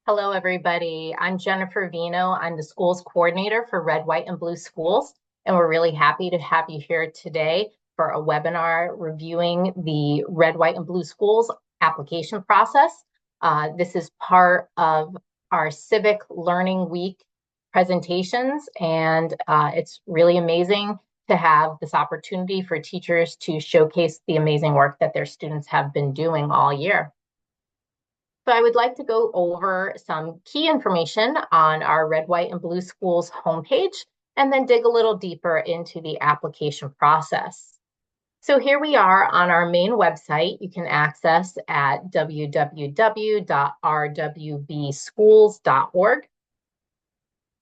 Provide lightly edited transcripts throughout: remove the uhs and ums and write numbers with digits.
Hello, everybody. I'm Jennifer Vino. I'm the schools coordinator for Red, White, and Blue Schools, and we're really happy to have you here today for a webinar reviewing the Red, White, and Blue Schools application process. This is part of our Civic Learning Week presentations, and it's really amazing to have this opportunity for teachers to showcase the amazing work that their students have been doing all year. So I would like to go over some key information on our Red, White, and Blue Schools homepage, and then dig a little deeper into the application process. So here we are on our main website. You can access at www.rwbschools.org.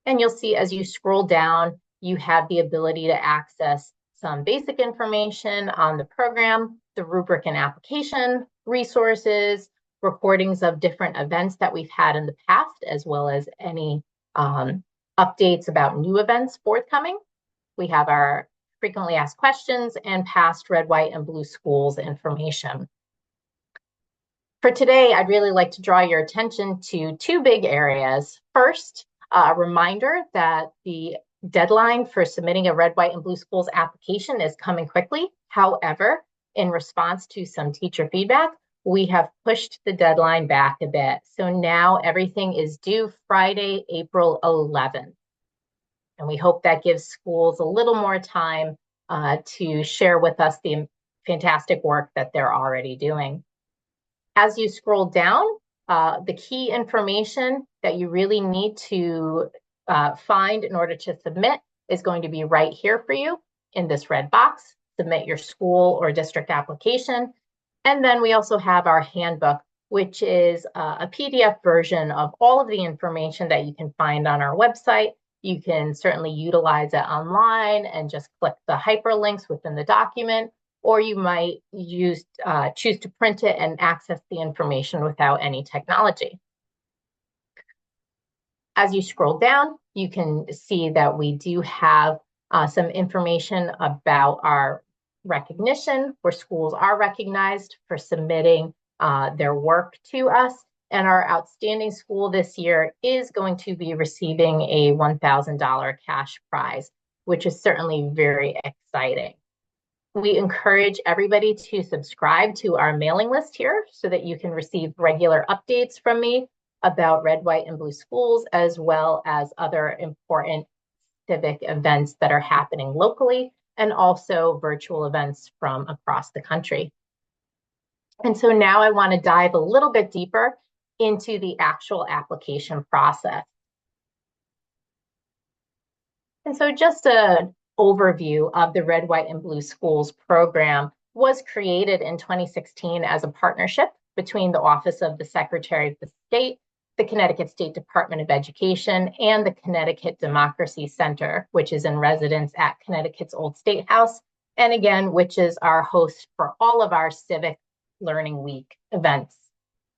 And you'll see as you scroll down, you have the ability to access some basic information on the program, the rubric and application, resources, recordings of different events that we've had in the past, as well as any updates about new events forthcoming. We have our frequently asked questions and past Red, White, and Blue Schools information. For today, I'd really like to draw your attention to two big areas. First, a reminder that the deadline for submitting a Red, White, and Blue Schools application is coming quickly. However, in response to some teacher feedback, we have pushed the deadline back a bit. So now everything is due Friday, April 11th. And we hope that gives schools a little more time to share with us the fantastic work that they're already doing. As you scroll down, the key information that you really need to find in order to submit is going to be right here for you in this red box. Submit your school or district application. And then we also have our handbook, which is a PDF version of all of the information that you can find on our website. You can certainly utilize it online and just click the hyperlinks within the document, or you might choose to print it and access the information without any technology. As you scroll down, you can see that we do have some information about our recognition, where schools are recognized for submitting their work to us. And our outstanding school this year is going to be receiving a $1,000 cash prize, which is certainly very exciting. We encourage everybody to subscribe to our mailing list here so that you can receive regular updates from me about Red, White, and Blue Schools, as well as other important civic events that are happening locally, and also virtual events from across the country. And so now I want to dive a little bit deeper into the actual application process. And so just an overview of the Red, White, and Blue Schools program was created in 2016 as a partnership between the Office of the Secretary of the State, the Connecticut State Department of Education, and the Connecticut Democracy Center, which is in residence at Connecticut's Old State House, and again, which is our host for all of our Civic Learning Week events.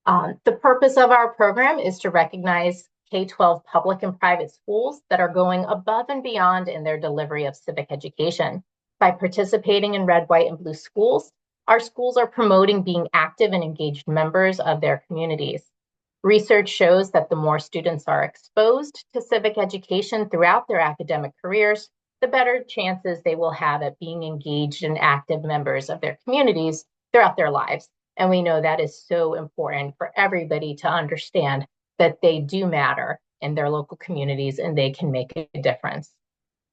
The purpose of our program is to recognize K-12 public and private schools that are going above and beyond in their delivery of civic education. By participating in Red, White, and Blue Schools, our schools are promoting being active and engaged members of their communities. Research shows that the more students are exposed to civic education throughout their academic careers, the better chances they will have at being engaged and active members of their communities throughout their lives. And we know that is so important for everybody to understand that they do matter in their local communities and they can make a difference.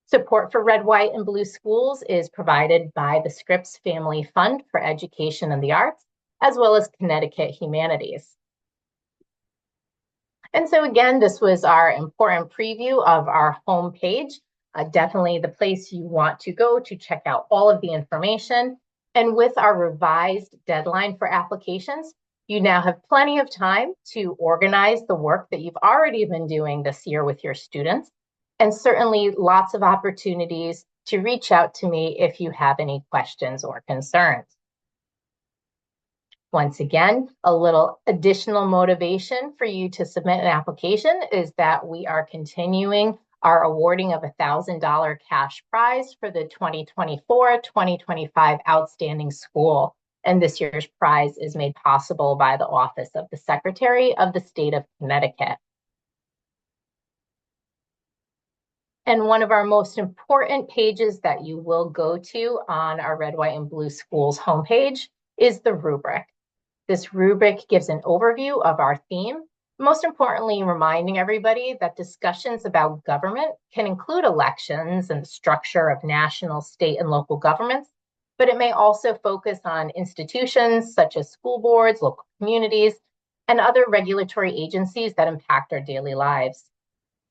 Support for Red, White, and Blue Schools is provided by the Scripps Family Fund for Education and the Arts, as well as Connecticut Humanities. And so again, this was our important preview of our homepage. Definitely the place you want to go to check out all of the information. And with our revised deadline for applications, you now have plenty of time to organize the work that you've already been doing this year with your students, and certainly lots of opportunities to reach out to me if you have any questions or concerns. Once again, a little additional motivation for you to submit an application is that we are continuing our awarding of a $1,000 cash prize for the 2024-2025 Outstanding School. And this year's prize is made possible by the Office of the Secretary of the State of Connecticut. And one of our most important pages that you will go to on our Red, White, and Blue Schools homepage is the rubric. This rubric gives an overview of our theme, most importantly, reminding everybody that discussions about government can include elections and the structure of national, state, and local governments, but it may also focus on institutions such as school boards, local communities, and other regulatory agencies that impact our daily lives.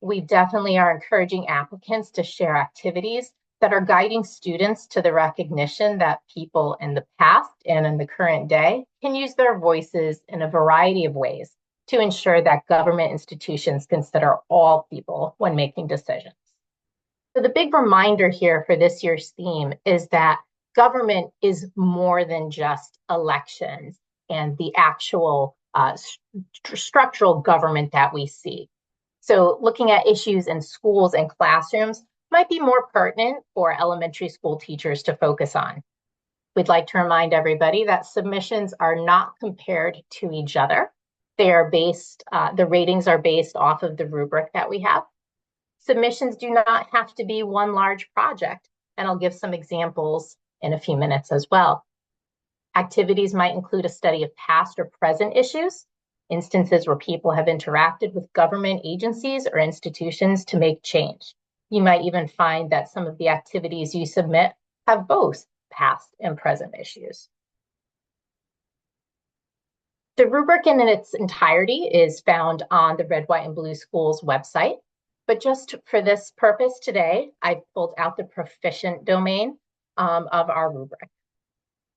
We definitely are encouraging applicants to share activities that are guiding students to the recognition that people in the past and in the current day can use their voices in a variety of ways to ensure that government institutions consider all people when making decisions. So the big reminder here for this year's theme is that government is more than just elections and the actual structural government that we see. So looking at issues in schools and classrooms might be more pertinent for elementary school teachers to focus on. We'd like to remind everybody that submissions are not compared to each other. They are based, the ratings are based off of the rubric that we have. Submissions do not have to be one large project, and I'll give some examples in a few minutes as well. Activities might include a study of past or present issues, instances where people have interacted with government agencies or institutions to make change. You might even find that some of the activities you submit have both past and present issues. The rubric in its entirety is found on the Red, White, and Blue Schools website, but just for this purpose today, I pulled out the proficient domain of our rubric.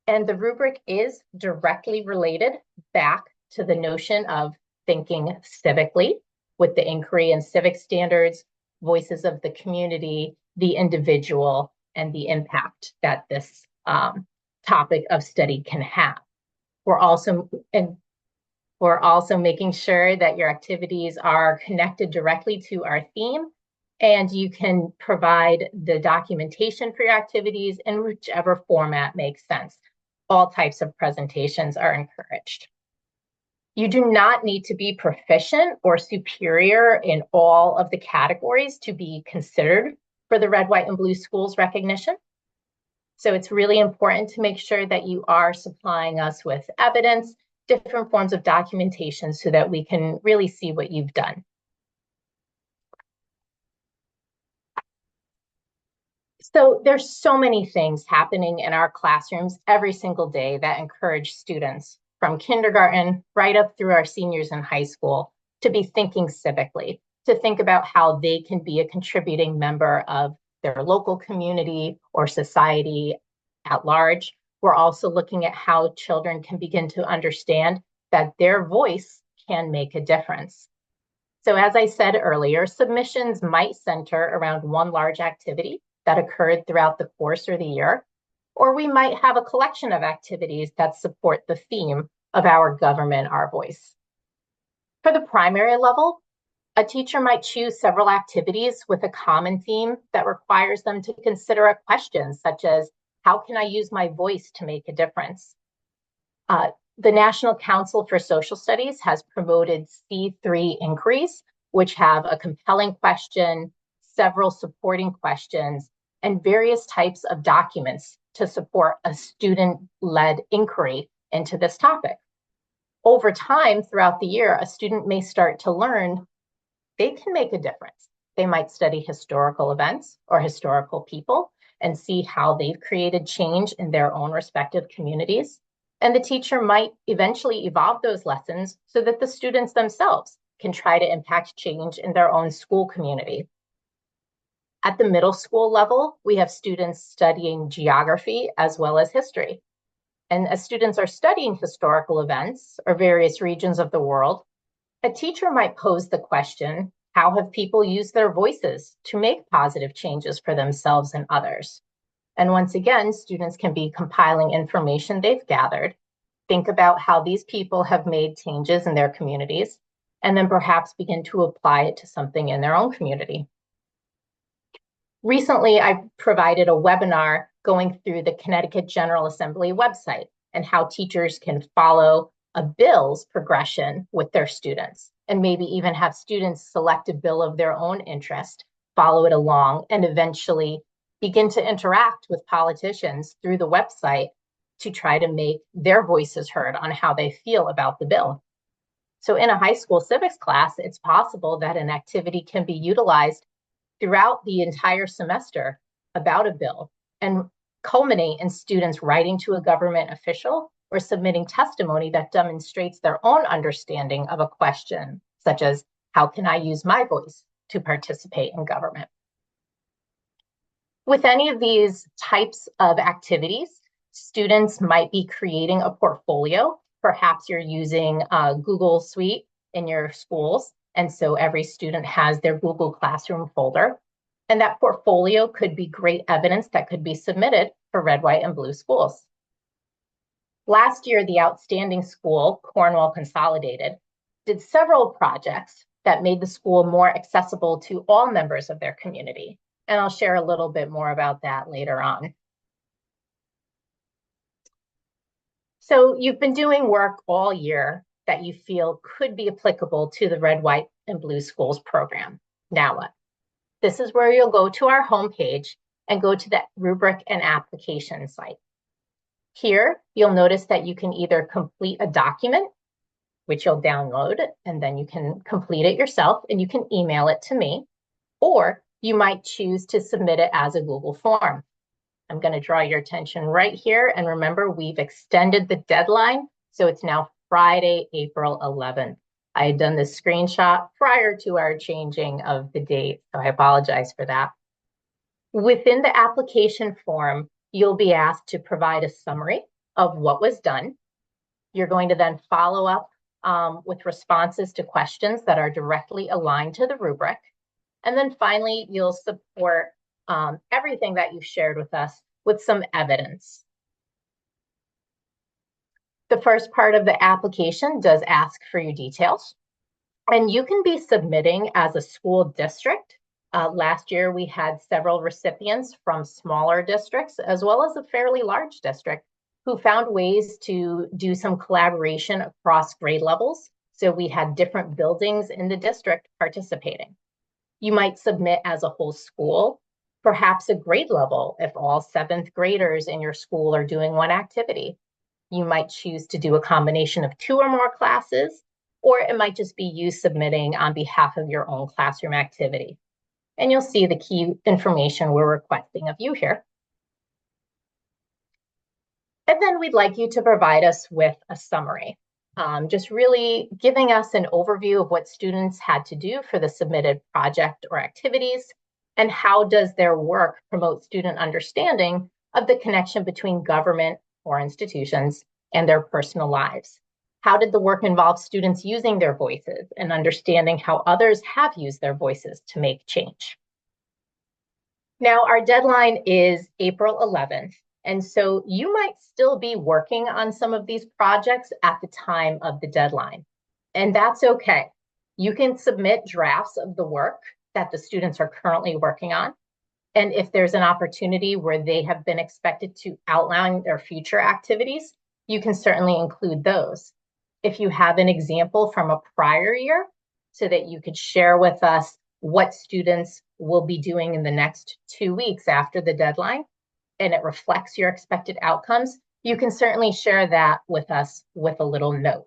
And the rubric is directly related back to the notion of thinking civically with the inquiry and civic standards, voices of the community, the individual, and the impact that this topic of study can have. We're also making sure that your activities are connected directly to our theme, and you can provide the documentation for your activities in whichever format makes sense. All types of presentations are encouraged. You do not need to be proficient or superior in all of the categories to be considered for the Red, White, and Blue Schools recognition. So it's really important to make sure that you are supplying us with evidence, different forms of documentation so that we can really see what you've done. So there's so many things happening in our classrooms every single day that encourage students from kindergarten right up through our seniors in high school to be thinking civically, to think about how they can be a contributing member of their local community or society at large. We're also looking at how children can begin to understand that their voice can make a difference. So as I said earlier, submissions might center around one large activity that occurred throughout the course or the year, or we might have a collection of activities that support the theme of our government, our voice. For the primary level, a teacher might choose several activities with a common theme that requires them to consider a question such as, how can I use my voice to make a difference? The National Council for Social Studies has promoted C3 inquiries, which have a compelling question, several supporting questions, and various types of documents to support a student-led inquiry into this topic. Over time, throughout the year, a student may start to learn they can make a difference. They might study historical events or historical people and see how they've created change in their own respective communities. And the teacher might eventually evolve those lessons so that the students themselves can try to impact change in their own school community. At the middle school level, we have students studying geography as well as history. And as students are studying historical events or various regions of the world, a teacher might pose the question, how have people used their voices to make positive changes for themselves and others? And once again, students can be compiling information they've gathered, think about how these people have made changes in their communities, and then perhaps begin to apply it to something in their own community. Recently, I provided a webinar going through the Connecticut General Assembly website, and how teachers can follow a bill's progression with their students, and maybe even have students select a bill of their own interest, follow it along, and eventually begin to interact with politicians through the website to try to make their voices heard on how they feel about the bill. So in a high school civics class, it's possible that an activity can be utilized throughout the entire semester about a bill and culminate in students writing to a government official or submitting testimony that demonstrates their own understanding of a question, such as, how can I use my voice to participate in government? With any of these types of activities, students might be creating a portfolio. Perhaps you're using Google Suite in your schools, and so every student has their Google Classroom folder. And that portfolio could be great evidence that could be submitted for red, white, and blue schools. Last year, the outstanding school, Cornwall Consolidated, did several projects that made the school more accessible to all members of their community. And I'll share a little bit more about that later on. So you've been doing work all year that you feel could be applicable to the Red, White, and Blue Schools program. Now what? This is where you'll go to our homepage and go to the rubric and application site. Here, you'll notice that you can either complete a document, which you'll download, and then you can complete it yourself, and you can email it to me, or you might choose to submit it as a Google form. I'm going to draw your attention right here. And remember, we've extended the deadline, so it's now Friday, April 11th. I had done this screenshot prior to our changing of the date, so I apologize for that. Within the application form, you'll be asked to provide a summary of what was done. You're going to then follow up with responses to questions that are directly aligned to the rubric. And then finally, you'll support everything that you've shared with us with some evidence. The first part of the application does ask for your details, and you can be submitting as a school district. Last year, we had several recipients from smaller districts as well as a fairly large district who found ways to do some collaboration across grade levels. So we had different buildings in the district participating. You might submit as a whole school, perhaps a grade level if all 7th graders in your school are doing one activity. You might choose to do a combination of 2 or more classes, or it might just be you submitting on behalf of your own classroom activity. And you'll see the key information we're requesting of you here. And then we'd like you to provide us with a summary, just really giving us an overview of what students had to do for the submitted project or activities, and how does their work promote student understanding of the connection between government or institutions and their personal lives. How did the work involve students using their voices and understanding how others have used their voices to make change? Now, our deadline is April 11th, and so you might still be working on some of these projects at the time of the deadline, and that's okay. You can submit drafts of the work that the students are currently working on, and if there's an opportunity where they have been expected to outline their future activities, you can certainly include those. If you have an example from a prior year so that you could share with us what students will be doing in the next 2 weeks after the deadline, and it reflects your expected outcomes, you can certainly share that with us with a little note.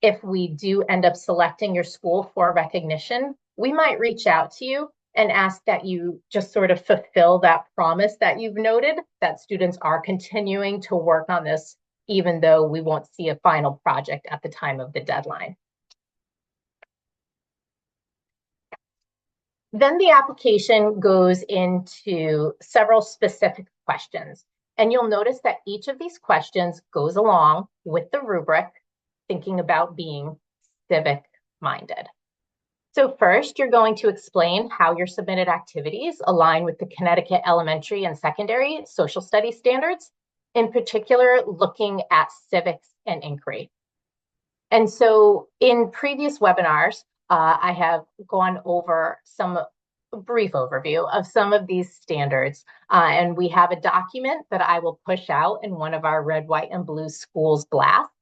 If we do end up selecting your school for recognition, we might reach out to you and ask that you just sort of fulfill that promise that you've noted, that students are continuing to work on this, even though we won't see a final project at the time of the deadline. Then the application goes into several specific questions. And you'll notice that each of these questions goes along with the rubric, thinking about being civic-minded. So first, you're going to explain how your submitted activities align with the Connecticut elementary and secondary social studies standards, in particular, looking at civics and inquiry. And so in previous webinars, I have gone over some a brief overview of some of these standards. And we have a document that I will push out in one of our red, white, and blue schools blasts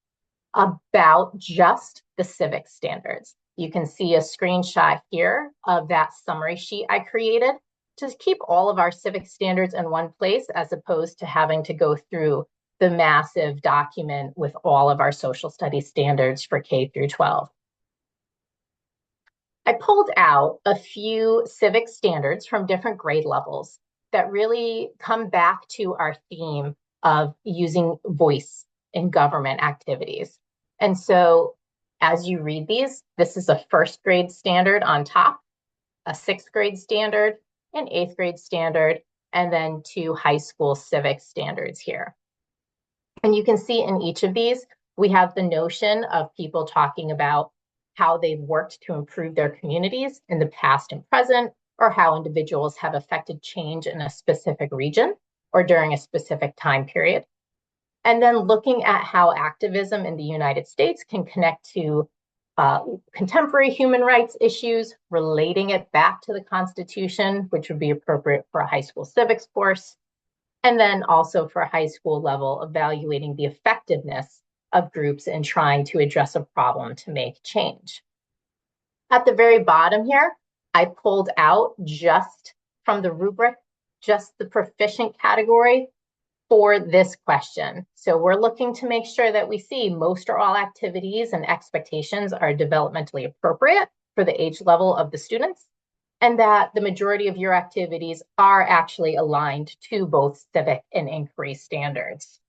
about just the civic standards. You can see a screenshot here of that summary sheet I created to keep all of our civic standards in one place, as opposed to having to go through the massive document with all of our social studies standards for K through 12. I pulled out a few civic standards from different grade levels that really come back to our theme of using voice in government activities. And so as you read these, this is a first grade standard on top, a sixth grade standard, an eighth grade standard, and then 2 high school civic standards here. And you can see in each of these, we have the notion of people talking about how they've worked to improve their communities in the past and present, or how individuals have affected change in a specific region or during a specific time period. And then looking at how activism in the United States can connect to contemporary human rights issues, relating it back to the Constitution, which would be appropriate for a high school civics course. And then also for a high school level, evaluating the effectiveness of groups in trying to address a problem to make change. At the very bottom here, I pulled out just from the rubric, just the proficient category for this question. So we're looking to make sure that we see most or all activities and expectations are developmentally appropriate for the age level of the students, and that the majority of your activities are actually aligned to both civic and inquiry standards.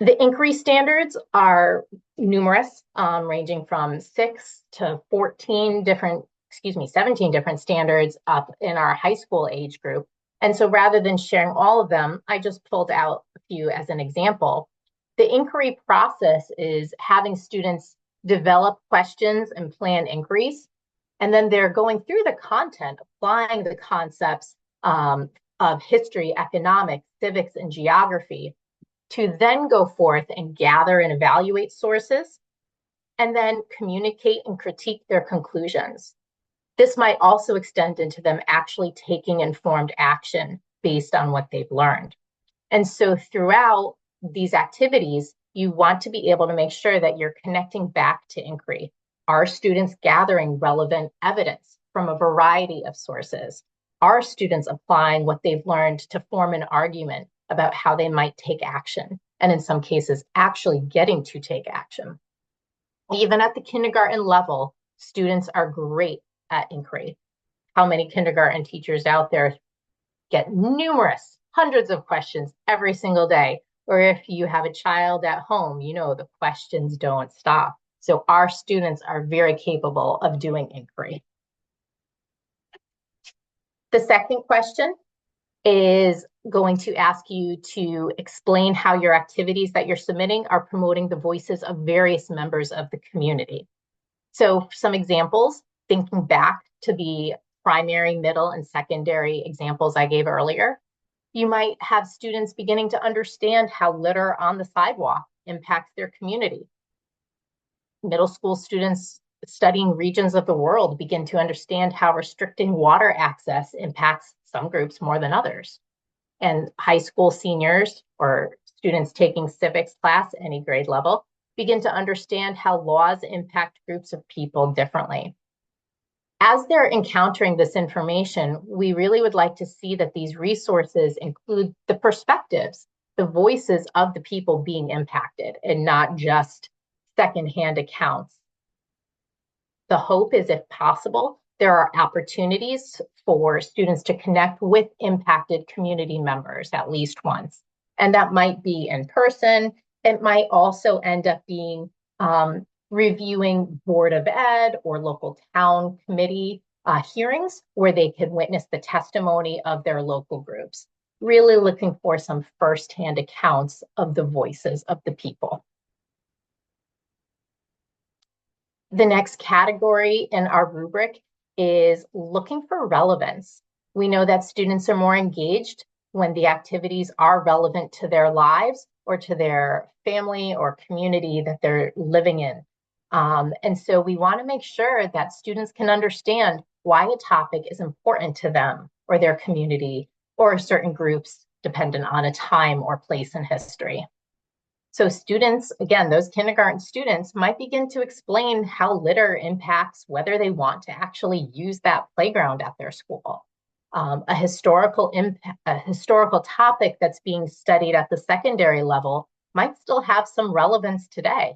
The inquiry standards are numerous, ranging from 6 to 14 different, 17 different standards up in our high school age group. And so rather than sharing all of them, I just pulled out a few as an example. The inquiry process is having students develop questions and plan inquiries, and then they're going through the content, applying the concepts of history, economics, civics, and geography, to then go forth and gather and evaluate sources, and then communicate and critique their conclusions. This might also extend into them actually taking informed action based on what they've learned. And so throughout these activities, you want to be able to make sure that you're connecting back to inquiry. Are students gathering relevant evidence from a variety of sources? Are students applying what they've learned to form an argument about how they might take action, and in some cases, actually getting to take action? Even at the kindergarten level, students are great at inquiry. How many kindergarten teachers out there get numerous, hundreds of questions every single day? Or if you have a child at home, you know the questions don't stop. So our students are very capable of doing inquiry. The second question is going to ask you to explain how your activities that you're submitting are promoting the voices of various members of the community. So some examples, thinking back to the primary, middle, and secondary examples I gave earlier, you might have students beginning to understand how litter on the sidewalk impacts their community. Middle school students studying regions of the world begin to understand how restricting water access impacts some groups more than others. And high school seniors or students taking civics class, any grade level, begin to understand how laws impact groups of people differently. As they're encountering this information, we really would like to see that these resources include the perspectives, the voices of the people being impacted, and not just secondhand accounts. The hope is, if possible, there are opportunities for students to connect with impacted community members at least once. And that might be in person. It might also end up being reviewing Board of Ed or local town committee hearings where they can witness the testimony of their local groups, really looking for some firsthand accounts of the voices of the people. The next category in our rubric is looking for relevance. We know that students are more engaged when the activities are relevant to their lives or to their family or community that they're living in. And so we want to make sure that students can understand why a topic is important to them or their community or certain groups dependent on a time or place in history. So students, again, those kindergarten students might begin to explain how litter impacts whether they want to actually use that playground at their school. A historical topic that's being studied at the secondary level might still have some relevance today,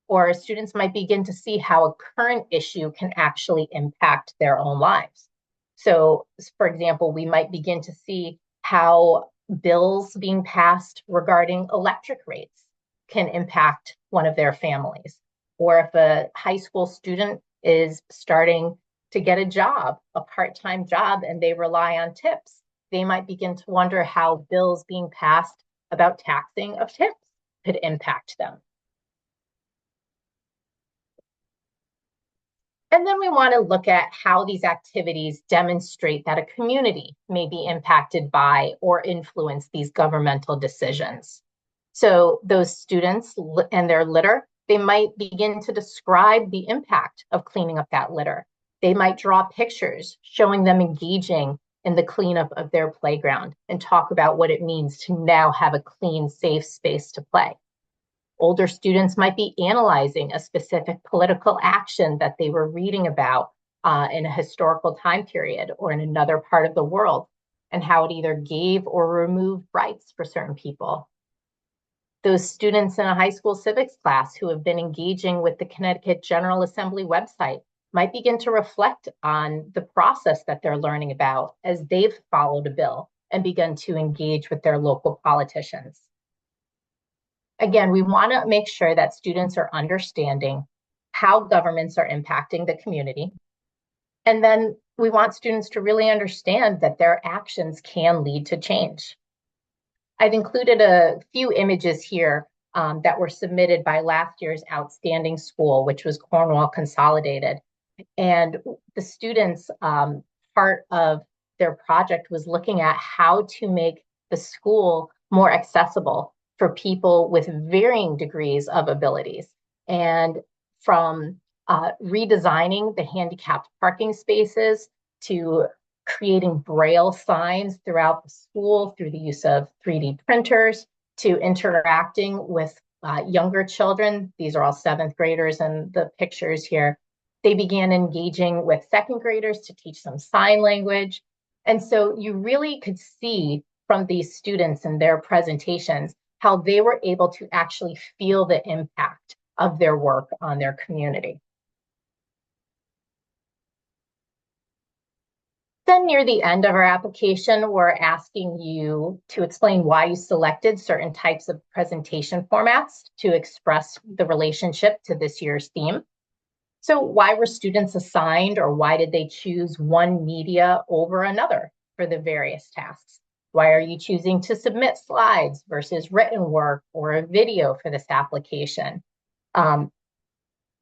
or students might begin to see how a current issue can actually impact their own lives. So, for example, we might begin to see how bills being passed regarding electric rates can impact one of their families. Or if a high school student is starting to get a job, a part-time job, and they rely on tips, they might begin to wonder how bills being passed about taxing of tips could impact them. And then we want to look at how these activities demonstrate that a community may be impacted by or influence these governmental decisions. So those students and their litter, they might begin to describe the impact of cleaning up that litter. They might draw pictures showing them engaging in the cleanup of their playground and talk about what it means to now have a clean, safe space to play. Older students might be analyzing a specific political action that they were reading about in a historical time period or in another part of the world, and how it either gave or removed rights for certain people. Those students in a high school civics class who have been engaging with the Connecticut General Assembly website might begin to reflect on the process that they're learning about as they've followed a bill and begun to engage with their local politicians. Again, we want to make sure that students are understanding how governments are impacting the community. And then we want students to really understand that their actions can lead to change. I've included a few images here that were submitted by last year's outstanding school, which was Cornwall Consolidated. And the students, part of their project was looking at how to make the school more accessible for people with varying degrees of abilities. And from redesigning the handicapped parking spaces to creating Braille signs throughout the school through the use of 3D printers to interacting with younger children. These are all seventh graders in the pictures here. They began engaging with second graders to teach them sign language. And so you really could see from these students and their presentations how they were able to actually feel the impact of their work on their community. Then near the end of our application, we're asking you to explain why you selected certain types of presentation formats to express the relationship to this year's theme. So why were students assigned, or why did they choose one media over another for the various tasks? Why are you choosing to submit slides versus written work or a video for this application?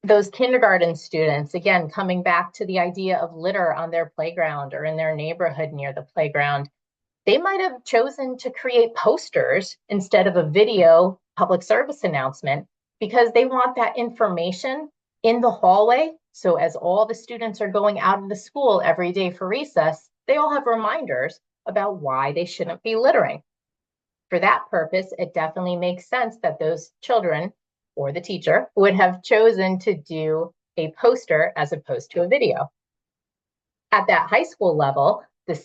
Those kindergarten students, again, coming back to the idea of litter on their playground or in their neighborhood near the playground, they might have chosen to create posters instead of a video public service announcement because they want that information in the hallway. So as all the students are going out of the school every day for recess, they all have reminders about why they shouldn't be littering. For that purpose, it definitely makes sense that those children or the teacher would have chosen to do a poster as opposed to a video. At that high school level, the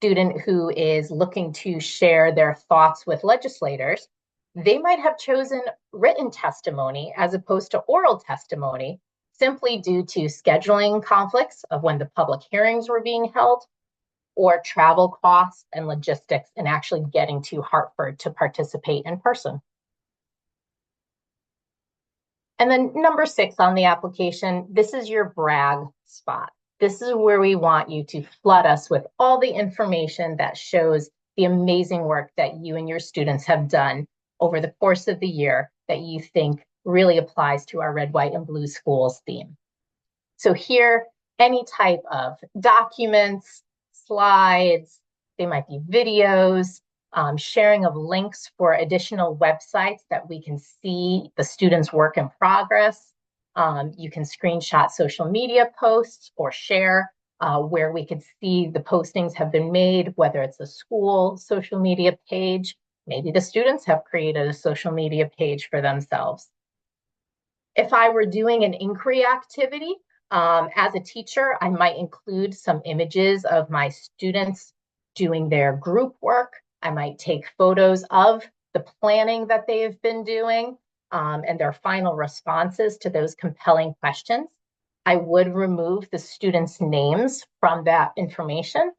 student who is looking to share their thoughts with legislators, they might have chosen written testimony as opposed to oral testimony, simply due to scheduling conflicts of when the public hearings were being held, or travel costs and logistics in actually getting to Hartford to participate in person. And then number 6 on the application, this is your brag spot. This is where we want you to flood us with all the information that shows the amazing work that you and your students have done over the course of the year that you think really applies to our red, white, and blue schools theme. So here, any type of documents, slides, they might be videos, sharing of links for additional websites that we can see the students' work in progress, You can screenshot social media posts or share where we could see the postings have been made, whether it's a school social media page, maybe the students have created a social media page for themselves. If I were doing an inquiry activity, as a teacher, I might include some images of my students doing their group work. I might take photos of the planning that they've been doing and their final responses to those compelling questions. I would remove the students' names from that information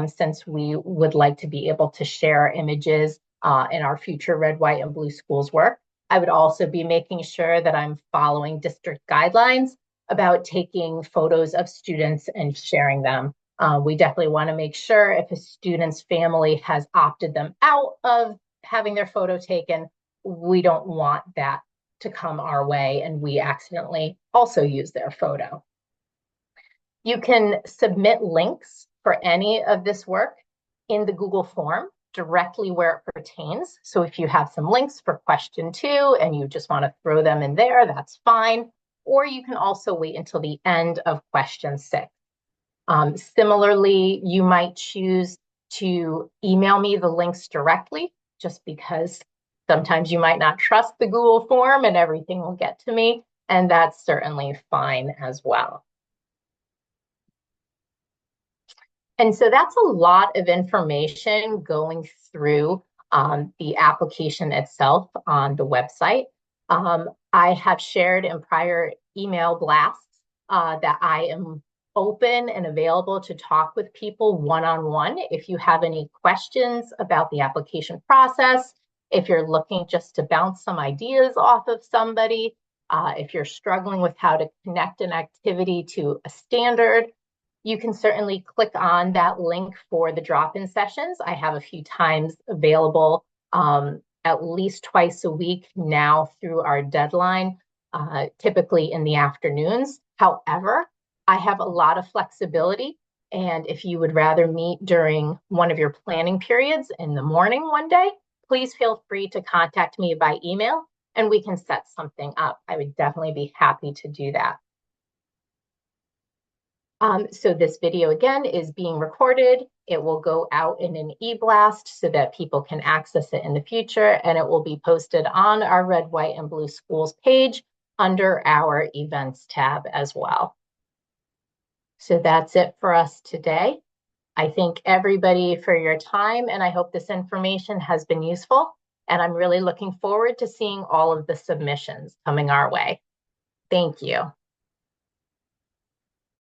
since we would like to be able to share images in our future red, white, and blue schools work. I would also be making sure that I'm following district guidelines about taking photos of students and sharing them. We definitely want to make sure if a student's family has opted them out of having their photo taken, we don't want that to come our way and we accidentally also use their photo. You can submit links for any of this work in the Google form directly where it pertains. So if you have some links for question 2 and you just want to throw them in there, that's fine. Or you can also wait until the end of question 6. Similarly, you might choose to email me the links directly, just because sometimes you might not trust the Google form and everything will get to me, and that's certainly fine as well. And so that's a lot of information going through the application itself on the website. I have shared in prior email blasts that I am open and available to talk with people one-on-one. If you have any questions about the application process, if you're looking just to bounce some ideas off of somebody, if you're struggling with how to connect an activity to a standard, you can certainly click on that link for the drop-in sessions. I have a few times available at least twice a week now through our deadline, typically in the afternoons. However, I have a lot of flexibility. And if you would rather meet during one of your planning periods in the morning one day, please feel free to contact me by email and we can set something up. I would definitely be happy to do that. So this video again is being recorded. It will go out in an e-blast so that people can access it in the future, and it will be posted on our Red, White, and Blue Schools page under our events tab as well. So that's it for us today. I thank everybody for your time, and I hope this information has been useful. And I'm really looking forward to seeing all of the submissions coming our way. Thank you.